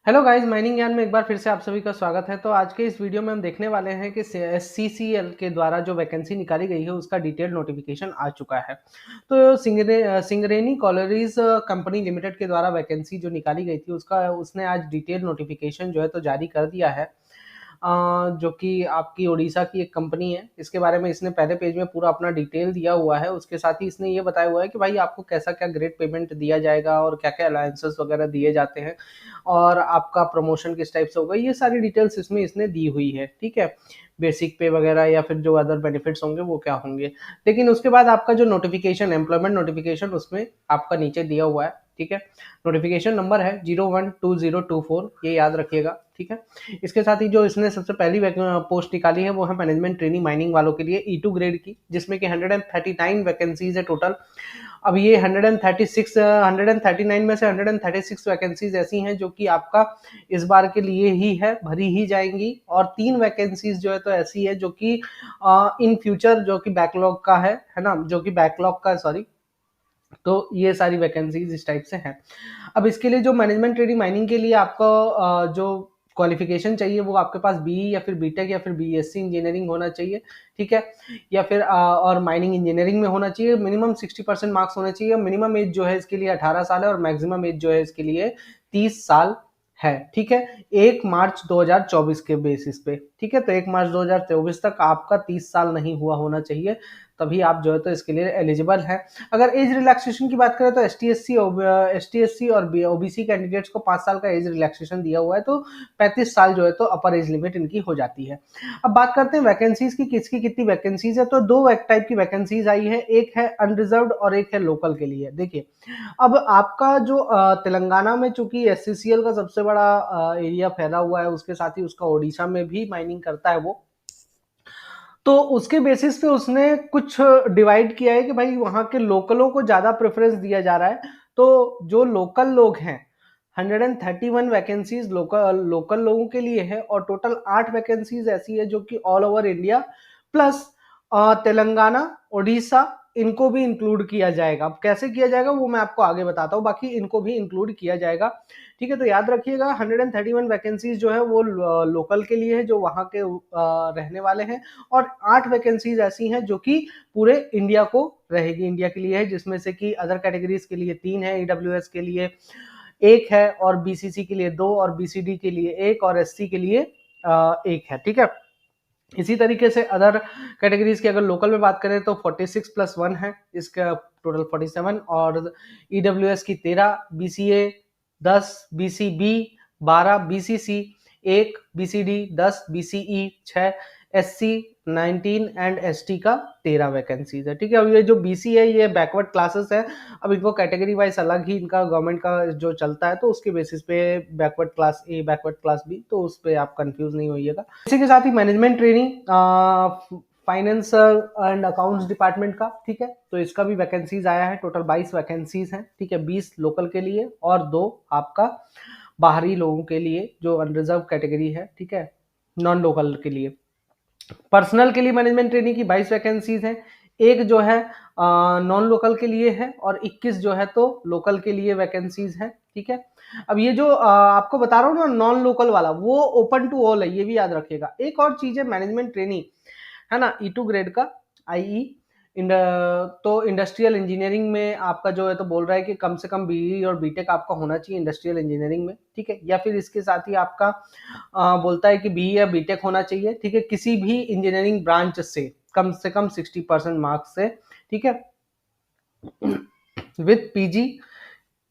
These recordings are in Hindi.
हेलो गाइस, माइनिंग ज्ञान में एक बार फिर से आप सभी का स्वागत है। तो आज के इस वीडियो में हम देखने वाले हैं कि सीसीएल के द्वारा जो वैकेंसी निकाली गई है उसका डिटेल नोटिफिकेशन आ चुका है। तो सिंगरेनी कॉलरीज कंपनी लिमिटेड के द्वारा वैकेंसी जो निकाली गई थी उसका उसने आज डिटेल नोटिफिकेशन जो है तो जारी कर दिया है। जो कि आपकी उड़ीसा की एक कंपनी है। इसके बारे में इसने पहले पेज में पूरा अपना डिटेल दिया हुआ है। उसके साथ ही इसने ये बताया हुआ है कि भाई आपको कैसा क्या ग्रेड पेमेंट दिया जाएगा और क्या क्या अलायंसेस वगैरह दिए जाते हैं और आपका प्रमोशन किस टाइप से होगा, ये सारी डिटेल्स इसमें इसने दी हुई है। ठीक है, बेसिक पे वगैरह या फिर जो अदर बेनिफिट्स होंगे वो क्या होंगे। लेकिन उसके बाद आपका जो नोटिफिकेशन, एम्प्लॉयमेंट नोटिफिकेशन, उसमें आपका नीचे दिया हुआ है। ठीक है, नोटिफिकेशन नंबर है 012024, ये याद रखिएगा। ठीक है, इसके साथ ही जो इसने सबसे पहली पोस्ट निकाली है वो है मैनेजमेंट ट्रेनिंग माइनिंग वालों के लिए E2 ग्रेड की, जिसमें कि 139 वैकेंसीज है टोटल। अब ये 139 में से 136 वैकेंसीज ऐसी हैं जो कि आपका इस बार के लिए ही है, भरी ही जाएंगी। और 3 वैकेंसीज जो है तो ऐसी है जो कि इन फ्यूचर जो कि बैकलॉग का है ना, जो कि बैकलॉग का, सॉरी। तो ये सारी वैकेंसीज इस टाइप से हैं। अब इसके लिए जो मैनेजमेंट ट्रेडिंग माइनिंग के लिए आपको जो क्वालिफिकेशन चाहिए वो आपके पास बीई या फिर बीटेक या फिर बीएससी इंजीनियरिंग होना चाहिए। ठीक है, या फिर और माइनिंग इंजीनियरिंग में होना चाहिए। मिनिमम 60% मार्क्स होने चाहिए। मिनिमम एज जो है इसके लिए 18 साल है और मैक्सिमम एज जो है इसके लिए 30 साल है। ठीक है, 1 मार्च 2024 के बेसिस पे। ठीक है, तो 1 मार्च 2024 तक आपका 30 साल नहीं हुआ होना चाहिए, तभी आप जो है तो इसके लिए एलिजिबल है। अगर एज रिलैक्सेशन की बात करें तो एसटीएससी और ओबीसी कैंडिडेट्स को 5 साल का एज रिलैक्सेशन दिया हुआ है, तो 35 साल जो है तो अपर एज लिमिट इनकी हो जाती है। अब बात करते हैं वैकेंसीज की, किसकी कितनी वैकेंसीज है। तो 2 टाइप की वैकेंसीज आई है, एक है अनरिजर्व्ड और एक है लोकल के लिए। देखिए, अब आपका जो तेलंगाना में चूंकि एससीसीएल का सबसे बड़ा एरिया फैला हुआ है, उसके साथ ही उसका ओडिशा में भी माइनिंग करता है वो, तो उसके बेसिस पे उसने कुछ डिवाइड किया है कि भाई वहां के लोकलों को ज्यादा प्रेफरेंस दिया जा रहा है। तो जो लोकल लोग हैं, 131 वैकेंसीज लोकल लोगों के लिए है और टोटल 8 वैकेंसीज ऐसी है जो कि all over India plus Telangana, Orissa, इनको भी इंक्लूड किया जाएगा। अब कैसे किया जाएगा वो मैं आपको आगे बताता हूँ, बाकी इनको भी इंक्लूड किया जाएगा। ठीक है, तो याद रखिएगा 131 वैकेंसीज जो है वो लोकल के लिए है, जो वहां के रहने वाले हैं। और 8 वैकेंसीज ऐसी हैं जो कि पूरे इंडिया को रहेगी, इंडिया के लिए है, जिसमें से कि अदर कैटेगरीज के लिए 3 है, ईडब्ल्यूएस के लिए 1 है और बीसीसी के लिए 2 और बीसीडी के लिए 1 और एससी के लिए 1 है। ठीक है, इसी तरीके से अदर कैटेगरीज की अगर लोकल में बात करें तो 46+1 है, इसका टोटल 47। और ईडब्ल्यूएस की 13, BCA 10, BCB 12, BCC 1, BCD 10, BCE 6, SC 19 and ST का 13 वैकेंसीज है। ठीक है, अब ये जो बीसी है ये बैकवर्ड क्लासेस है। अब इनको कैटेगरी वाइज अलग ही इनका गवर्नमेंट का जो चलता है, तो उसके बेसिस पे backward class A, backward class B, तो उस पर आप कंफ्यूज नहीं होइएगा। इसी के साथ ही management training finance and accounts department का, ठीक है, तो इसका भी वैकेंसीज आया है। टोटल 22 वैकेंसीज हैं। ठीक है, 20 लोकल के लिए और 2 आपका बाहरी लोगों के लिए जो अनरिजर्व कैटेगरी है। ठीक है, नॉन लोकल के लिए। पर्सनल के लिए मैनेजमेंट ट्रेनिंग की 22 वैकेंसीज हैं। एक जो है नॉन लोकल के लिए है और 21 जो है तो लोकल के लिए वैकेंसीज हैं। ठीक है, अब ये जो आपको बता रहा हूँ ना नॉन लोकल वाला, वो ओपन टू ऑल है, ये भी याद रखिएगा। एक और चीज है मैनेजमेंट ट्रेनिंग, है ना, E2 ग्रेड का, आईई तो इंडस्ट्रियल इंजीनियरिंग में आपका जो है तो बोल रहा है कि कम से कम बीई और बीटेक आपका होना चाहिए इंडस्ट्रियल इंजीनियरिंग में। ठीक है, या फिर इसके साथ ही आपका बोलता है कि बीई या बीटेक होना चाहिए। ठीक है, किसी भी इंजीनियरिंग ब्रांच से कम 60% मार्क्स से। ठीक है, विथ पीजी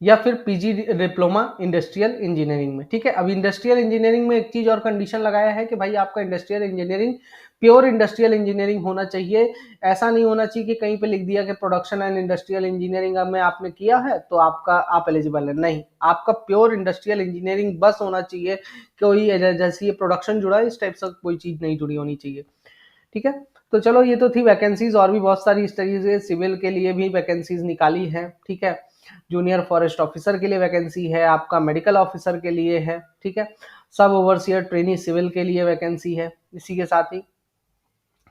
या फिर पीजी डिप्लोमा इंडस्ट्रियल इंजीनियरिंग में। ठीक है, अब इंडस्ट्रियल इंजीनियरिंग में एक चीज और कंडीशन लगाया है कि भाई आपका industrial engineering pure industrial engineering होना चाहिए। ऐसा नहीं होना चाहिए कि कहीं पे लिख दिया कि प्रोडक्शन एंड इंडस्ट्रियल इंजीनियरिंग में आपने किया है तो आप एलिजिबल है। नहीं, आपका प्योर इंडस्ट्रियल इंजीनियरिंग बस होना चाहिए। कोई जैसे ये प्रोडक्शन जुड़ा है इस टाइप से कोई चीज नहीं जुड़ी होनी चाहिए। ठीक है, तो चलो ये तो थी वैकेंसीज, और भी बहुत सारी इस तरीके से सिविल के लिए भी वैकेंसीज निकाली है। ठीक है, जूनियर फॉरेस्ट ऑफिसर के लिए वैकेंसी है, आपका मेडिकल ऑफिसर के लिए है। ठीक है, सब ओवरसियर ट्रेनी सिविल के लिए वैकेंसी है। इसी के साथ ही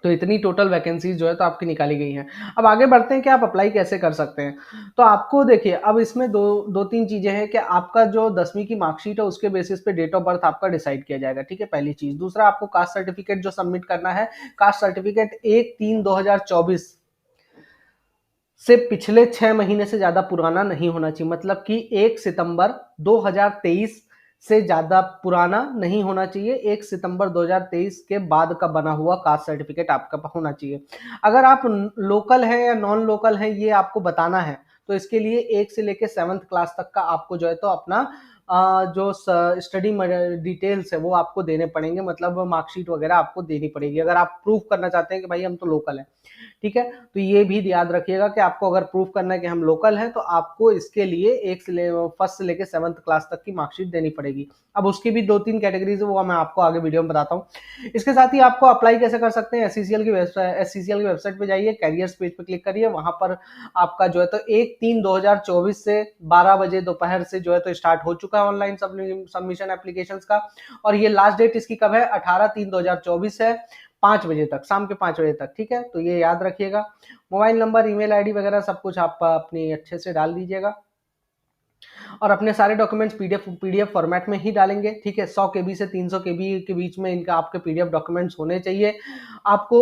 तो इतनी टोटल वैकेंसीज जो है तो आपकी निकाली गई हैं। अब आगे बढ़ते हैं कि आप अप्लाई कैसे कर सकते हैं। तो आपको देखिए, अब इसमें दो तीन चीजें हैं कि आपका जो 10वीं की मार्कशीट है उसके बेसिस पे डेट ऑफ बर्थ आपका डिसाइड किया जाएगा, ठीक है, पहली चीज। दूसरा, आपको कास्ट सर्टिफिकेट जो सबमिट करना है, कास्ट सर्टिफिकेट 1/3/2024 से पिछले 6 महीने से ज्यादा पुराना नहीं होना चाहिए, मतलब कि 1 सितंबर 2023 से ज्यादा पुराना नहीं होना चाहिए। 1 सितंबर 2023 के बाद का बना हुआ कास्ट सर्टिफिकेट आपका होना चाहिए। अगर आप लोकल है या नॉन लोकल है ये आपको बताना है, तो इसके लिए 1 से लेकर 7th क्लास तक का आपको जो है तो अपना जो स्टडी डिटेल्स है वो आपको देने पड़ेंगे, मतलब मार्कशीट वगैरह आपको देनी पड़ेगी अगर आप प्रूफ करना चाहते हैं कि भाई हम तो लोकल है, ठीक है। तो ये भी याद रखिएगा कि आपको अगर प्रूफ करना है कि हम लोकल हैं तो आपको इसके लिए फर्स्ट से लेकर 7th क्लास तक की मार्कशीट देनी पड़ेगी। अब उसकी भी 2-3 कैटेगरीज है, वो मैं आपको आगे वीडियो में बताता हूँ। इसके साथ ही आपको अप्लाई कैसे कर सकते हैं, एससीसीएल की वेबसाइट पे जाइए, कैरियर्स पेज पे क्लिक करिए, वहां पर आपका जो है तो 1/3/2024 से 12 बजे दोपहर से जो है तो स्टार्ट हो चुका है ऑनलाइन सबमिशन एप्लीकेशन का। और ये लास्ट डेट इसकी कब है, 18/3/2024 है, 5 बजे तक, शाम के 5 बजे तक, ठीक है। तो ये याद रखिएगा। मोबाइल नंबर, ईमेल आईडी वगैरह सब कुछ आप अपनी अच्छे से डाल दीजिएगा और अपने सारे डॉक्यूमेंट्स पीडीएफ फॉर्मेट में ही डालेंगे, ठीक है। 100 केबी से 300 केबी के बीच में इनका आपके पीडीएफ डॉक्यूमेंट्स होने चाहिए। आपको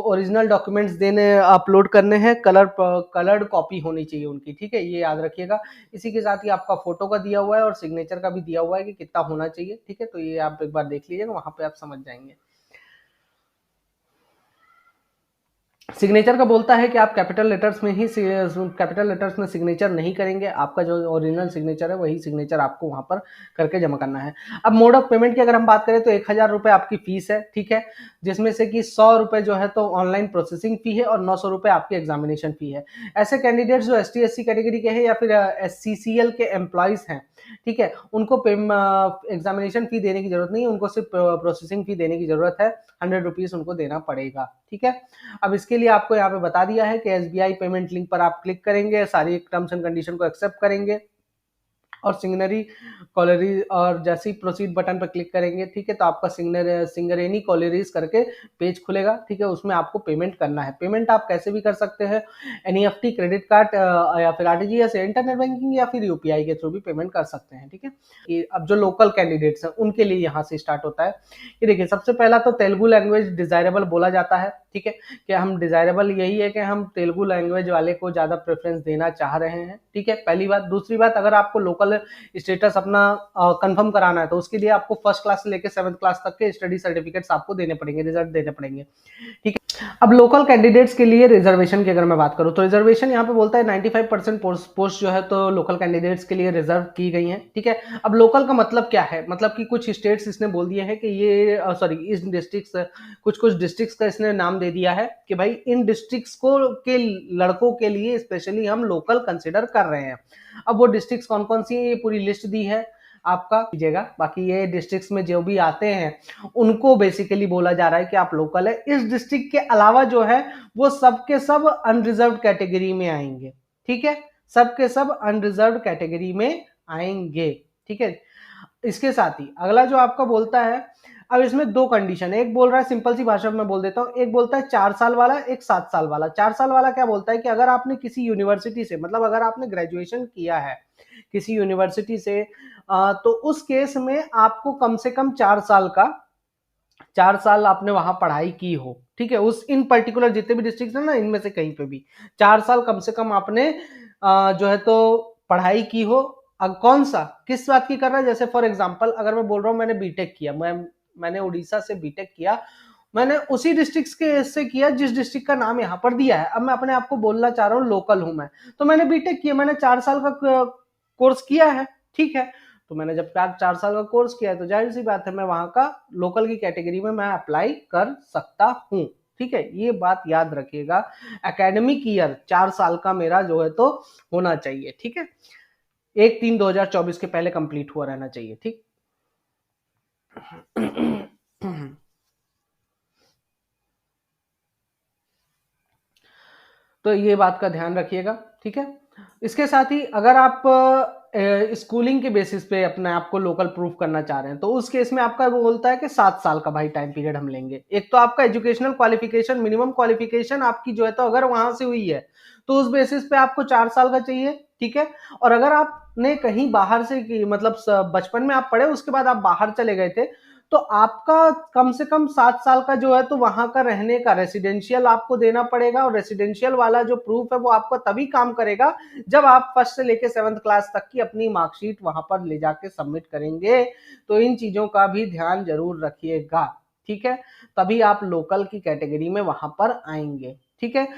ओरिजिनल डॉक्यूमेंट्स देने अपलोड करने हैं, कलर्ड कॉपी होनी चाहिए उनकी, ठीक है, ये याद रखिएगा। इसी के साथ ही आपका फोटो का दिया हुआ है और सिग्नेचर का भी दिया हुआ है कि कितना होना चाहिए, ठीक है। तो ये आप एक बार देख लीजिएगा, वहां पे आप समझ जाएंगे। सिग्नेचर का बोलता है कि आप कैपिटल लेटर्स में सिग्नेचर नहीं करेंगे, आपका जो ओरिजिनल सिग्नेचर है वही सिग्नेचर आपको वहां पर करके जमा करना है। अब मोड ऑफ पेमेंट की अगर हम बात करें तो 1000 रुपए आपकी फीस है, ठीक है, जिसमें से कि 100 रुपए जो है तो ऑनलाइन प्रोसेसिंग फी है और 900 रुपए आपकी एग्जामिनेशन फी है। ऐसे कैंडिडेट्स जो ST SC कैटेगरी के हैं या फिर SCCL के एम्प्लॉयज हैं, ठीक है, उनको एग्जामिनेशन फी देने की जरूरत नहीं है, उनको सिर्फ प्रोसेसिंग फी देने की जरूरत है, 100 रुपीज उनको देना पड़ेगा, ठीक है। अब इसके लिए आपको यहाँ पे बता दिया है कि SBI पेमेंट लिंक पर आप क्लिक करेंगे, सारी टर्म्स एंड कंडीशन को एक्सेप्ट करेंगे और सिंगनरी कॉलरी और जैसे ही प्रोसीड बटन पर क्लिक करेंगे, ठीक है, तो आपका सिंगरेनी कॉलरीज करके पेज खुलेगा, ठीक है। उसमें आपको पेमेंट करना है। पेमेंट आप कैसे भी कर सकते हैं, NEFT, क्रेडिट कार्ड या फिर RTGS, इंटरनेट बैंकिंग या फिर UPI के थ्रू भी पेमेंट कर सकते हैं, ठीक है। अब जो लोकल कैंडिडेट्स हैं उनके लिए यहाँ से स्टार्ट होता है। ये देखिए, सबसे पहला तो तेलुगु लैंग्वेज डिजायरेबल बोला जाता है, ठीक है, कि हम डिजायरेबल यही है कि हम तेलुगु लैंग्वेज वाले को ज्यादा प्रेफरेंस देना चाह रहे हैं, ठीक है, पहली बात। दूसरी बात, अगर आपको लोकल स्टेटस अपना कंफर्म कराना है तो उसके लिए आपको फर्स्ट क्लास से लेकर 7th क्लास तक के स्टडी सर्टिफिकेट्स आपको देने पड़ेंगे, रिजल्ट देने पड़ेंगे, ठीक है। अब लोकल कैंडिडेट्स के लिए रिजर्वेशन की अगर मैं बात करूं तो रिजर्वेशन यहाँ पे बोलता है 95% पोस्ट जो है तो लोकल कैंडिडेट्स के लिए रिजर्व की गई हैं, ठीक है। अब लोकल का मतलब क्या है, मतलब कि कुछ स्टेट्स इसने बोल दिए हैं कि ये सॉरी इस डिस्ट्रिक्ट्स, कुछ डिस्ट्रिक्ट्स का इसने नाम दे दिया है कि भाई इन डिस्ट्रिक्ट्स को के लड़कों के लिए स्पेशली हम लोकल कंसिडर कर रहे हैं। अब वो डिस्ट्रिक्ट्स कौन कौन सी है ये पूरी लिस्ट दी है आपका, कीजिएगा। बाकी ये डिस्ट्रिक्ट्स में जो भी आते हैं उनको बेसिकली बोला जा रहा है कि आप लोकल है। इस डिस्ट्रिक्ट के अलावा जो है वो सबके सब अनरिजर्व कैटेगरी में आएंगे, ठीक है, सबके सब अनरिजर्व कैटेगरी में आएंगे, ठीक है। इसके साथ ही अगला जो आपका बोलता है, अब इसमें दो कंडीशन है, एक बोल रहा है, सिंपल सी भाषा में बोल देता हूं, एक बोलता है 4 साल वाला, एक 7 साल वाला। 4 साल वाला क्या बोलता है कि अगर आपने किसी यूनिवर्सिटी से, मतलब अगर आपने ग्रेजुएशन किया है किसी यूनिवर्सिटी से, तो उस केस में आपको कम से कम 4 साल आपने वहां पढ़ाई की हो, ठीक है, उस इन पर्टिकुलर जितने भी डिस्ट्रिक्ट है ना इनमें से कहीं पे भी 4 साल कम से कम आपने जो है तो पढ़ाई की हो। अब कौन सा किस बात की कर रहा है, जैसे फॉर एग्जांपल अगर मैं बोल रहा हूँ मैंने बीटेक किया, मैंने उड़ीसा से बीटेक किया, मैंने उसी डिस्ट्रिक्ट के से किया जिस डिस्ट्रिक्ट का नाम यहाँ पर दिया है। अब मैं अपने आप को बोलना चाह रहा हूँ लोकल हूं मैं, तो मैंने बीटेक किया, मैंने 4 साल का कोर्स किया है, ठीक है। तो मैंने जब 4 साल का कोर्स किया है तो जाहिर सी बात है मैं वहां का लोकल की कैटेगरी में मैं अप्लाई कर सकता हूं, ठीक है, ये बात याद रखिएगा। एकेडमिक ईयर 4 साल का मेरा जो है तो होना चाहिए, ठीक है, 1/3/2024 के पहले कंप्लीट हुआ रहना चाहिए, ठीक। तो ये बात का ध्यान रखिएगा, ठीक है। इसके साथ ही अगर आप स्कूलिंग के बेसिस पे अपने आप को लोकल प्रूफ करना चाह रहे हैं, तो उस केस में आपका वो बोलता है कि 7 साल का भाई टाइम पीरियड हम लेंगे। एक तो आपका एजुकेशनल क्वालिफिकेशन, मिनिमम क्वालिफिकेशन आपकी जो है तो अगर वहां से हुई है तो उस बेसिस पे आपको 4 साल का चाहिए, ठीक है। और अगर आपने कहीं बाहर से मतलब बचपन में आप पढ़े, उसके बाद आप बाहर चले गए थे, तो आपका कम से कम 7 साल का जो है तो वहां का रहने का रेसिडेंशियल आपको देना पड़ेगा। और रेसिडेंशियल वाला जो प्रूफ है वो आपको तभी काम करेगा जब आप फर्स्ट से लेके 7th क्लास तक की अपनी मार्कशीट वहां पर ले जाके सबमिट करेंगे। तो इन चीजों का भी ध्यान जरूर रखिएगा, ठीक है। तभी आप लोकल की कैटेगरी में वहां पर आएंगे, ठीक है।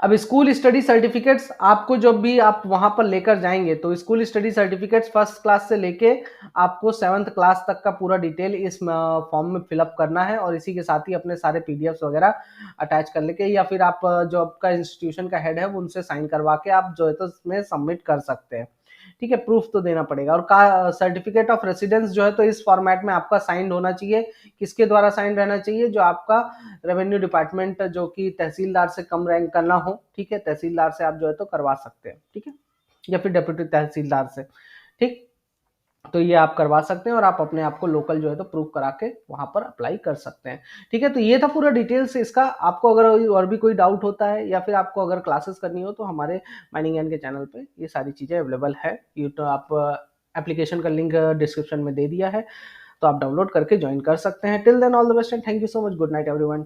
अब स्कूल स्टडी सर्टिफिकेट्स आपको जब भी आप वहां पर लेकर जाएंगे, तो school study certificates first class से लेके आपको 7th क्लास तक का पूरा डिटेल इस फॉर्म में फिलअप करना है। और इसी के साथ ही अपने सारे पीडीएफ्स वगैरह अटैच कर लेके, या फिर आप जो आपका इंस्टीट्यूशन का हेड है वो उनसे साइन करवा के आप जो है तो इसमें सबमिट कर सकते हैं, ठीक है। प्रूफ तो देना पड़ेगा। और का सर्टिफिकेट ऑफ रेसिडेंस जो है तो इस फॉर्मेट में आपका साइन होना चाहिए। किसके द्वारा साइन रहना चाहिए? जो आपका रेवेन्यू डिपार्टमेंट, जो कि तहसीलदार से कम रैंक का ना हो, ठीक है। तहसीलदार से आप जो है तो करवा सकते हैं, ठीक है, या फिर डिप्टी तहसीलदार से, ठीक। तो ये आप करवा सकते हैं और आप अपने आप को लोकल जो है तो प्रूव करा के वहां पर अप्लाई कर सकते हैं, ठीक है। तो ये था पूरा डिटेल्स इसका। आपको अगर और भी कोई डाउट होता है या फिर आपको अगर क्लासेस करनी हो, तो हमारे माइनिंग ज्ञान के चैनल पे ये सारी चीजें अवेलेबल है। ये तो आप एप्लीकेशन का लिंक डिस्क्रिप्शन में दे दिया है, तो आप डाउनलोड करके ज्वाइन कर सकते हैं। Till then all the best and thank you so much. Good night everyone.